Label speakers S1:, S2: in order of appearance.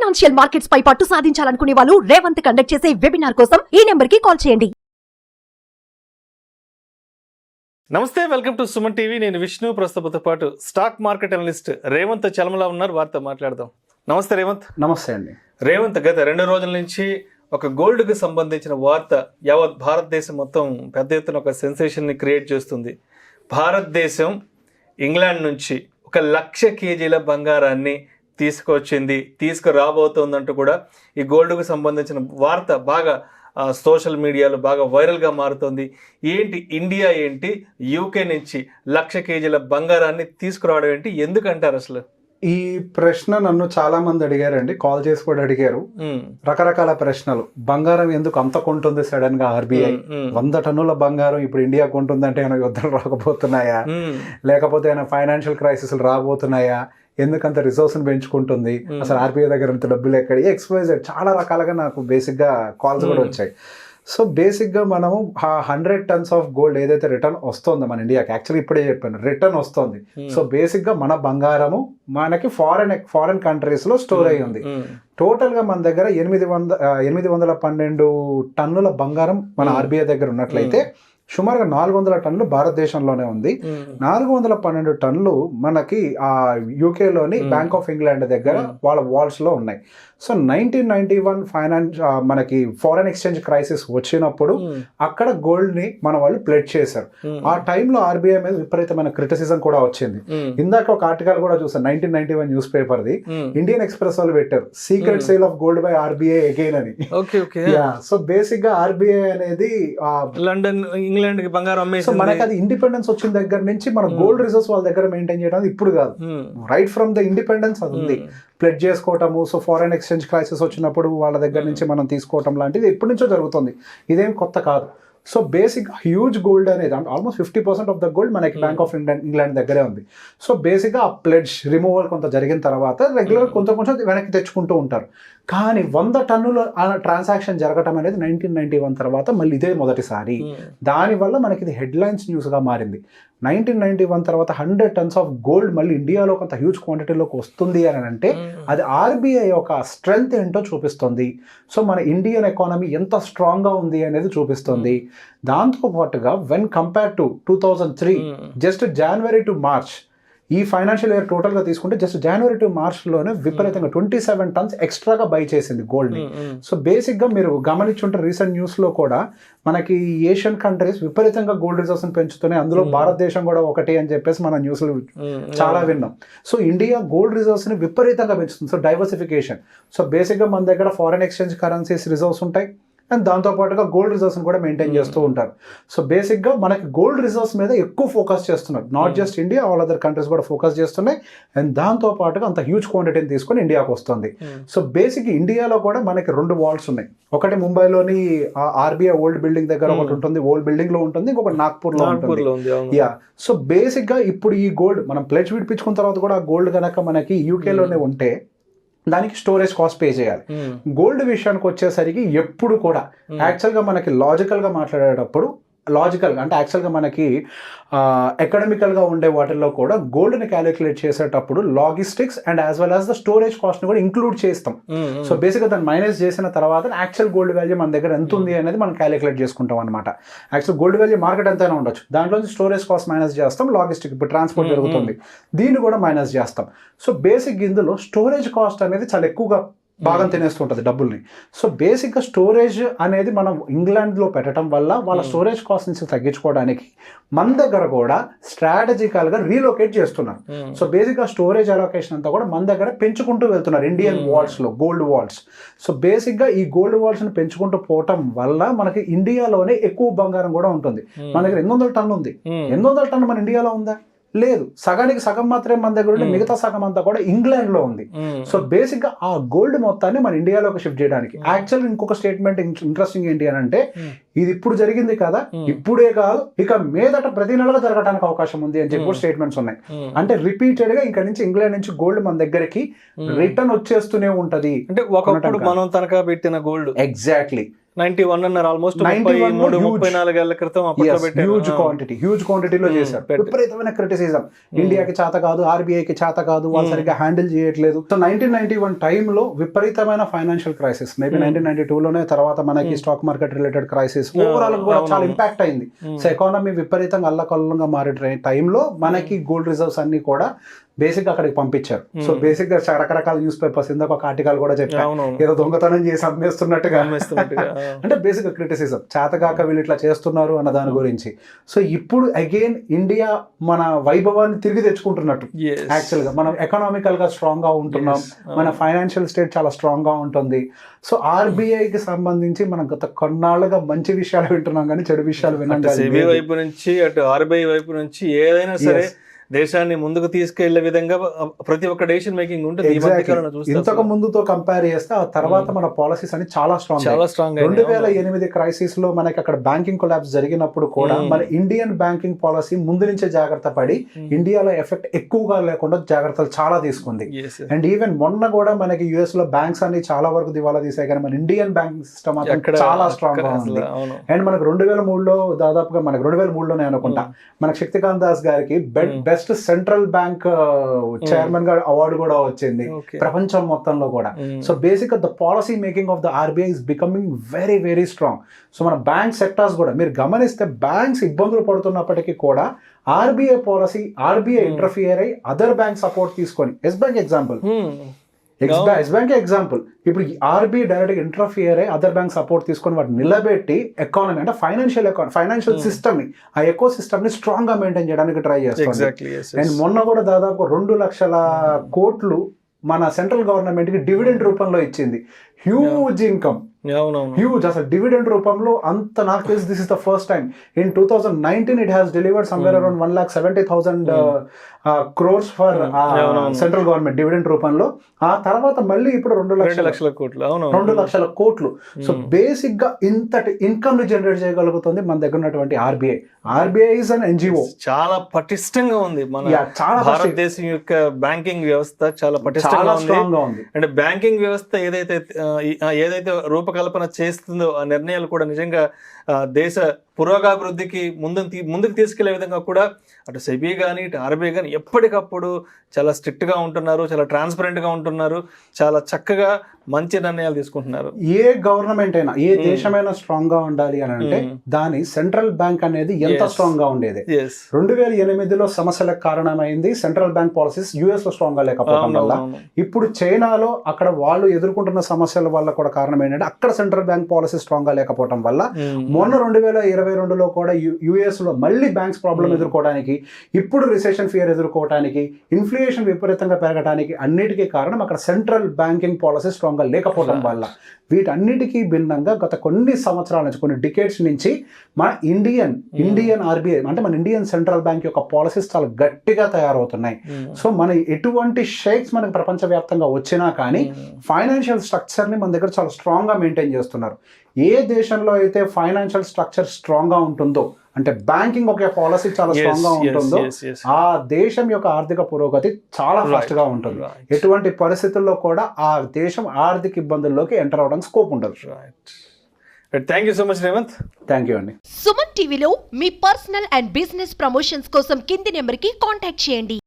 S1: Financial markets పై పట్టు సాధించాలనుకునే వాళ్ళు Revanth conduct చేసే వెబినార్ కోసం ఈ నెంబర్ కి కాల్ చేయండి.
S2: నమస్తే, వెల్కమ్ టు సుమన్ టీవీ. నేను విష్ణు. ప్రస్తుతంతో పాటు stock market analyst Revanth Chalamala ఉన్నారు. వారితో మాట్లాడదాం. నమస్తే రేవంత్.
S3: నమస్తే అండి.
S2: రేవంత్, గత 2 రోజుల నుంచి ఒక గోల్డ్కి సంబంధించిన వార్త యావత్ భారతదేశం మొత్తం పెద్ద ఎత్తున ఒక సెన్సేషన్ని క్రియేట్ చేస్తుంది. భారతదేశం ఇంగ్లాండ్ నుంచి 1,00,000 కేజీల బంగారాన్ని తీసుకురాబోతోందంటూ కూడా ఈ గోల్డ్కు సంబంధించిన వార్త బాగా సోషల్ మీడియాలో బాగా వైరల్గా మారుతుంది. ఇండియా ఏంటి యూకే నుంచి 1,00,000 కేజీల బంగారాన్ని తీసుకురావడం ఏంటి, ఎందుకంటారు అసలు?
S3: ఈ ప్రశ్న నన్ను చాలా మంది అడిగారండి, కాల్ చేసి కూడా అడిగారు. రకరకాల ప్రశ్నలు. బంగారం ఎందుకు అంత కొంటుంది సడన్ గా ఆర్బీఐ? 100 టన్నుల బంగారం ఇప్పుడు ఇండియా కొంటుందంటే ఏమైనా యుద్ధాలు రాకపోతున్నాయా, లేకపోతే ఏమైనా ఫైనాన్షియల్ క్రైసిస్ రాబోతున్నాయా, ఎందుకంత రిసోర్స్ పెంచుకుంటుంది, అసలు ఆర్బీఐ దగ్గర ఇంత డబ్బులు ఎక్కడ, ఎక్స్వైజెడ్ చాలా రకాలుగా నాకు బేసిక్ గా కాల్స్ కూడా వచ్చాయి. సో బేసిక్గా మనము 100 టన్స్ ఆఫ్ గోల్డ్ ఏదైతే రిటర్న్ వస్తుందో మన ఇండియాకి, యాక్చువల్లీ ఇప్పుడే చెప్పాను రిటర్న్ వస్తుంది. సో బేసిక్గా మన బంగారము మనకి ఫారెన్ కంట్రీస్లో స్టోర్ అయ్యి ఉంది. టోటల్గా మన దగ్గర 812 టన్నుల బంగారం మన ఆర్బీఐ దగ్గర ఉన్నట్లయితే సుమారుగా 400 టన్నులు భారతదేశంలోనే ఉంది. 412 టన్నులు మనకి యూకేలోని బ్యాంక్ ఆఫ్ ఇంగ్లాండ్ దగ్గర వాళ్ళ వాల్స్లో ఉన్నాయి. సో 1991 మనకి ఫారెన్ ఎక్స్చేంజ్ క్రైసిస్ వచ్చినప్పుడు అక్కడ గోల్డ్ని మన వాళ్ళు ప్లెడ్ చేశారు. ఆ టైంలో ఆర్బీఐ మీద విపరీతమైన క్రిటిసిజం కూడా వచ్చింది. ఇందాక ఒక ఆర్టికల్ కూడా చూసాను, 1991 న్యూస్ పేపర్ది. ఇండియన్ ఎక్స్ప్రెస్ వాళ్ళు పెట్టారు secret sale of gold by RBI again అని. సో బేసిక్ గా ఆర్బీఐ అనేది
S2: లండన్ ఇంగ్లాండ్ కి బంగారం అమ్మేసి,
S3: మనకి అది ఇండిపెండెన్స్ వచ్చిన దగ్గర నుంచి మన గోల్డ్ రిజర్వ్స్ వాళ్ళ దగ్గర మెయింటైన్ చేయడం ఇప్పుడు కాదు, రైట్ ఫ్రమ్ ద ఇండిపెండెన్స్ అది ఉంది. ప్లెడ్ చేసుకోవటము, సో ఫారెన్ ఎక్స్చేంజ్ క్రైసిస్ వచ్చినప్పుడు వాళ్ళ దగ్గర నుంచి మనం తీసుకోవటం లాంటిది ఎప్పటి నుంచో జరుగుతుంది, ఇదేం కొత్త కాదు. సో బేసిక్ హ్యూజ్ గోల్డ్ అనేది ఆల్మోస్ట్ 50% ఆఫ్ ద గోల్డ్ మనకి బ్యాంక్ ఆఫ్ ఇంగ్లాండ్ దగ్గరే ఉంది. సో బేసిక్గా ఆ ప్లెడ్జ్ రిమూవల్ కొంత జరిగిన తర్వాత రెగ్యులర్ కొంచెం వెనక్కి తెచ్చుకుంటూ ఉంటారు. కానీ 100 టన్నుల ట్రాన్సాక్షన్ జరగటం అనేది 1991 తర్వాత మళ్ళీ ఇదే మొదటిసారి. దానివల్ల మనకి ఇది హెడ్లైన్స్ న్యూస్గా మారింది. 1991 తర్వాత 100 టన్స్ ఆఫ్ గోల్డ్ మళ్ళీ ఇండియాలో కొంత హ్యూజ్ క్వాంటిటీలోకి వస్తుంది అని అంటే అది ఆర్బీఐ యొక్క స్ట్రెంగ్త్ ఏంటో చూపిస్తుంది. సో మన ఇండియన్ ఎకానమీ ఎంత స్ట్రాంగ్గా ఉంది అనేది చూపిస్తుంది. దాంతోపాటుగా when compare to 2003 just January to March ఈ ఫైనాన్షియల్ ఇయర్ టోటల్గా తీసుకుంటే జస్ట్ జనవరి టు మార్చ్లోనే విపరీతంగా 27 టన్స్ ఎక్స్ట్రాగా బై చేసింది గోల్డ్ని. సో బేసిక్గా మీరు గమనించుంటే రీసెంట్ న్యూస్లో కూడా మనకి ఏషియన్ కంట్రీస్ విపరీతంగా గోల్డ్ రిజర్వ్స్ని పెంచుతున్నాయి, అందులో భారతదేశం కూడా ఒకటి అని చెప్పేసి మన న్యూస్లో చాలా విన్నాం. సో ఇండియా గోల్డ్ రిజర్వ్స్ని విపరీతంగా పెంచుతుంది. So diversification. సో బేసిక్గా మన దగ్గర ఫారెన్ ఎక్స్చేంజ్ కరెన్సీస్ రిజర్వ్స్ ఉంటాయి అండ్ దాంతోపాటుగా గోల్డ్ రిజర్వ్స్ని కూడా మెయింటైన్ చేస్తూ ఉంటారు. సో బేసిక్గా మనకి గోల్డ్ రిజర్వ్స్ మీద ఎక్కువ ఫోకస్ చేస్తున్నారు. Not just India, all other countries కూడా ఫోకస్ చేస్తున్నాయి. అండ్ దాంతోపాటుగా అంత హ్యూజ్ క్వాంటిటీని తీసుకొని ఇండియాకి వస్తుంది. సో బేసిక్ ఇండియాలో కూడా మనకి 2 వాల్స్ ఉన్నాయి. ఒకటి ముంబైలోని ఆర్బీఐ ఓల్డ్ బిల్డింగ్ దగ్గర ఒకటి ఉంటుంది, ఓల్డ్ బిల్డింగ్ లో ఉంటుంది, ఇంకొకటి నాగ్పూర్లో ఉంటుంది. యా, సో బేసిక్గా ఇప్పుడు ఈ గోల్డ్ మనం ప్లెడ్జ్ విడిపించుకున్న తర్వాత కూడా ఆ గోల్డ్ కనుక మనకి యూకేలోనే ఉంటే దానికి స్టోరేజ్ కాస్ట్ పే చేయాలి. గోల్డ్ విషయానికి వచ్చేసరికి ఎప్పుడు కూడా యాక్చువల్గా మనకి లాజికల్గా మాట్లాడేటప్పుడు అంటే యాక్చువల్గా మనకి ఎకడమికల్గా ఉండే వాటిల్లో కూడా గోల్డ్ని క్యాలిక్యులేట్ చేసేటప్పుడు logistics and as well as the storage కాస్ట్ని కూడా ఇంక్లూడ్ చేస్తాం. సో బేసిక్గా దాన్ని మైనస్ చేసిన తర్వాత యాక్చువల్ గోల్డ్ వాల్యూ మన దగ్గర ఎంత ఉంది అనేది మనం క్యాలిక్యులేట్ చేసుకుంటాం అనమాట. యాక్చువల్ గోల్డ్ వాల్యూ మార్కెట్ ఎంతైనా ఉండొచ్చు, దాంట్లో స్టోరేజ్ కాస్ట్ మైనస్ చేస్తాం, లాజిస్టిక్ ఇప్పుడు ట్రాన్స్పోర్ట్ జరుగుతుంది దీన్ని కూడా మైనస్ చేస్తాం. సో బేసిక్ ఇందులో స్టోరేజ్ కాస్ట్ అనేది చాలా ఎక్కువగా భాగం తినేస్తుంటుంది డబ్బుల్ని. సో బేసిక్గా స్టోరేజ్ అనేది మనం ఇంగ్లాండ్లో పెట్టడం వల్ల వాళ్ళ స్టోరేజ్ కాస్ట్ నుంచి తగ్గించుకోవడానికి మన దగ్గర కూడా స్ట్రాటజికల్గా రీలొకేట్ చేస్తున్నారు. సో బేసిక్గా స్టోరేజ్ అలొకేషన్ అంతా కూడా మన దగ్గర పెంచుకుంటూ వెళ్తున్నారు ఇండియన్ వాల్స్లో, గోల్డ్ వాల్స్. సో బేసిక్గా ఈ గోల్డ్ వాల్స్ని పెంచుకుంటూ పోవటం వల్ల మనకి ఇండియాలోనే ఎక్కువ బంగారం కూడా ఉంటుంది. మన దగ్గర 800 టన్ను ఉంది. 800 టన్ను మన ఇండియాలో ఉందా? లేదు. సగానికి సగం మాత్రమే మన దగ్గర ఉంటే మిగతా సగం అంతా కూడా ఇంగ్లాండ్ లో ఉంది. సో బేసిక్ గా ఆ గోల్డ్ మొత్తాన్ని మన ఇండియాలోకి షిఫ్ట్ చేయడానికి యాక్చువల్ ఇంకొక స్టేట్మెంట్ ఇంట్రెస్టింగ్ ఏంటి అని అంటే, ఇది ఇప్పుడు జరిగింది కదా, ఇప్పుడే కాదు ఇక మీదట ప్రతి నెలగా జరగడానికి అవకాశం ఉంది అని చెప్పి స్టేట్మెంట్స్ ఉన్నాయి. అంటే రిపీటెడ్ గా ఇక్కడ నుంచి ఇంగ్లాండ్ నుంచి గోల్డ్ మన దగ్గరికి రిటర్న్ వచ్చేస్తూనే ఉంటది.
S2: అంటే ఒకప్పుడు మనం తనఖా పెట్టిన గోల్డ్
S3: ఎగ్జాక్ట్లీ
S2: 91 అన్నారు, ఆల్మోస్ట్
S3: 91
S2: 34 ఏళ్ల క్రితం అప్పట్లో పెట్టారు.
S3: హ్యూజ్ క్వాంటిటీలో చేశారు. విపరీతమైన క్రిటిసిజం, ఇండియాకి చేత కాదు, ఆర్బీఐకి చేత కాదు, వాళ్ళు సరిగ్గా హ్యాండిల్ చేయట్లేదు. సో 1991 టైంలో విపరీతమైన ఫైనాన్షియల్ క్రైసిస్, మేబీ 1992 లోనే తర్వాత మనకి stock market related crisis overall కూడా చాలా ఇంపాక్ట్ అయింది. సో ఎకానమీ విపరీతంగా అల్లకల్లంగా మారే టైంలో మనకి గోల్డ్ రిజర్వ్స్ అన్ని కూడా బేసిక్ అక్కడికి పంపించారు. సో బేసిక్ గా రకరకాల న్యూస్ పేపర్స్, ఇందాక ఒక ఆర్టికల్ కూడా చెప్పాను, ఏదో దొంగతనం చేసి అమ్మేస్తున్నట్టుగా, అంటే బేసిక్ గా క్రిటిసిజం, చేతగాక వీళ్ళు ఇట్లా చేస్తున్నారు అన్న దాని గురించి. సో ఇప్పుడు అగైన్ ఇండియా మన వైభవాన్ని తిరిగి తెచ్చుకుంటున్నట్టు. యాక్చువల్ గా మనం ఎకనామికల్ గా స్ట్రాంగ్ గా ఉంటున్నాం, మన ఫైనాన్షియల్ స్టేట్ చాలా స్ట్రాంగ్ గా ఉంటుంది. సో ఆర్బీఐకి సంబంధించి మనం గత కొన్నాళ్ళుగా మంచి విషయాలు వింటున్నాం కానీ చెడు విషయాలు విన్నాం.
S2: సెబీ వైపు నుంచి అటు ఆర్బీఐ వైపు నుంచి ఏదైనా సరే దేశాన్ని ముందుకు తీసుకెళ్లే విధంగా ప్రతి ఒక్క డెసిషన్ మేకింగ్ ఉంటుంది.
S3: ఇంతకు ముందుతో కంపేర్ చేస్తే ఆ తర్వాత మన పాలసీస్ అని చాలా స్ట్రాంగ్. 2008 క్రైసిస్ లో మనకి అక్కడ బ్యాంకింగ్ కొలాప్స్ జరిగినప్పుడు కూడా మన ఇండియన్ బ్యాంకింగ్ పాలసీ ముందు నుంచే జాగ్రత్త పడి ఇండియాలో ఎఫెక్ట్ ఎక్కువగా లేకుండా జాగ్రత్తలు చాలా తీసుకుంది. అండ్ ఈవెన్ మొన్న కూడా మనకి యుఎస్ లో బ్యాంక్స్ అన్ని చాలా వరకు దివాలా తీసాయి, కానీ మన ఇండియన్ బ్యాంకింగ్ సిస్టమ్ చాలా స్ట్రాంగ్ గా ఉంది. అండ్ మనకు 2003లో దాదాపుగా మనకు 2003లోనే అనుకుంటా మనకు శక్తికాంత్ దాస్ గారికి బెస్ట్ సెంట్రల్ బ్యాంక్ చైర్మన్ గా అవార్డు కూడా వచ్చింది ప్రపంచం మొత్తంలో కూడా. So basic the policy making of the RBI is becoming very very strong. So మన బ్యాంక్ సెక్టార్స్ కూడా మీరు గమనిస్తే బ్యాంక్స్ ఇబ్బందులు పడుతున్నప్పటికీ కూడా ఆర్బీఐ పాలసీ, ఆర్బీఐ ఇంటర్ఫియర్ అయ్యి అదర్ బ్యాంక్ సపోర్ట్ తీసుకొని, ఎస్ బ్యాంక్ ఎగ్జాంపుల్, ఇప్పుడు ఆర్బీఐ డైరెక్ట్ ఇంటర్ఫియర్ అయ్యి అదర్ బ్యాంక్ సపోర్ట్ తీసుకొని వాటిని నిలబెట్టి ఎకానమీ అంటే ఫైనాన్షియల్ సిస్టమ్ ని, ఆ ఎకో సిస్టమ్ ని స్ట్రాంగ్ గా మెయింటైన్ చేయడానికి ట్రై చేస్తుంది. అండ్ మొన్న కూడా దాదాపు 2 లక్షల కోట్లు మన సెంట్రల్ గవర్నమెంట్ కి డివిడెండ్ రూపంలో ఇచ్చింది. హ్యూజ్ ఇన్కమ్, హ్యూజ్, అసలు డివిడెండ్ రూపంలో అంత. నాకు తెలిసి this is the first time in 2019 it has delivered somewhere around 1,70,000 crores for central government dividend రూపంలో. ఆ తర్వాత మళ్ళీ ఇప్పుడు 2 లక్షల కోట్లు. సో బేసిక్ గా ఇంతటి ఇన్కమ్ ని జనరేట్ చేయగలుగుతుంది మన దగ్గర ఉన్నటువంటి RBI. RBI is an NGO, చాలా
S2: పటిష్టంగా ఉంది. చాలా భారతదేశం యొక్క బ్యాంకింగ్ వ్యవస్థ చాలా పటిష్టంగా ఉంది. అంటే బ్యాంకింగ్ వ్యవస్థ ఏదైతే రూపకల్పన చేస్తుందో ఆ నిర్ణయాలు కూడా నిజంగా దేశ పురోగాభివృద్ధికి ముందుకు తీసుకెళ్లే విధంగా కూడా అటు సెబీ కానీ ఇటు ఆర్బీఐ కానీ ఎప్పటికప్పుడు చాలా స్ట్రిక్ట్ గా ఉంటున్నారు, చాలా ట్రాన్స్పరెంట్ గా ఉంటున్నారు, చాలా చక్కగా మంచి నిర్ణయాలు తీసుకుంటున్నారు.
S3: ఏ గవర్నమెంట్ అయినా, ఏ దేశమైనా స్ట్రాంగ్ గా ఉండాలి అని అంటే దాని సెంట్రల్ బ్యాంక్ అనేది ఎంత స్ట్రాంగ్ గా ఉండేది. 2008లో సమస్యలకు కారణమైంది సెంట్రల్ బ్యాంక్ పాలసీస్ యుఎస్ లో స్ట్రాంగ్ గా లేకపోవడం వల్ల. ఇప్పుడు చైనాలో అక్కడ వాళ్ళు ఎదుర్కొంటున్న సమస్యల వల్ల కూడా కారణం ఏంటంటే అక్కడ సెంట్రల్ బ్యాంక్ పాలసీ స్ట్రాంగ్ గా లేకపోవడం వల్ల మొన్న 2022లో కూడా యుఎస్ లో మళ్ళీ బ్యాంక్స్ ప్రాబ్లం ఎదుర్కోవడానికి, ఇప్పుడు రిసెషన్ ఫియర్ ఎదుర్కోవడానికి, ఇన్ఫ్లేషన్ విపరీతంగా పెరగడానికి అన్నిటికీ కారణం అక్కడ సెంట్రల్ బ్యాంకింగ్ పాలసీ స్ట్రాంగ్ గా లేకపోవడం వల్ల. వీటన్నిటికీ భిన్నంగా గత కొన్ని సంవత్సరాల నుంచి, కొన్ని డికేడ్స్ నుంచి మన ఇండియన్ ఆర్బీఐ అంటే మన ఇండియన్ సెంట్రల్ బ్యాంక్ యొక్క పాలసీస్ చాలా గట్టిగా తయారవుతున్నాయి. సో మన ఎటువంటి షేక్స్ మనకి ప్రపంచవ్యాప్తంగా వచ్చినా కానీ ఫైనాన్షియల్ స్ట్రక్చర్ ని మన దగ్గర చాలా స్ట్రాంగ్ గా మెయింటైన్ చేస్తున్నారు. ఏ దేశంలో అయితే ఫైనాన్షియల్ స్ట్రక్చర్ స్ట్రాంగ్ గా ఉంటుందో, అంటే బ్యాంకింగ్ ఒక పాలసీ చాలా స్ట్రాంగ్ గా ఉంటుందో, ఆ దేశం యొక్క ఆర్థిక పురోగతి చాలా ఫాస్ట్ గా ఉంటుంది. ఎటువంటి పరిస్థితుల్లో కూడా ఆ దేశం ఆర్థిక ఇబ్బందుల్లోకి ఎంటర్ అవడానికి స్కోప్ ఉండదు.
S2: Thank you so much Revanth.
S3: Thank you అండి.
S1: సుమన్ టీవీలో మీ పర్సనల్ అండ్ బిజినెస్ ప్రమోషన్స్ కోసం కింది నెంబర్ కి కాంటాక్ట్ చేయండి.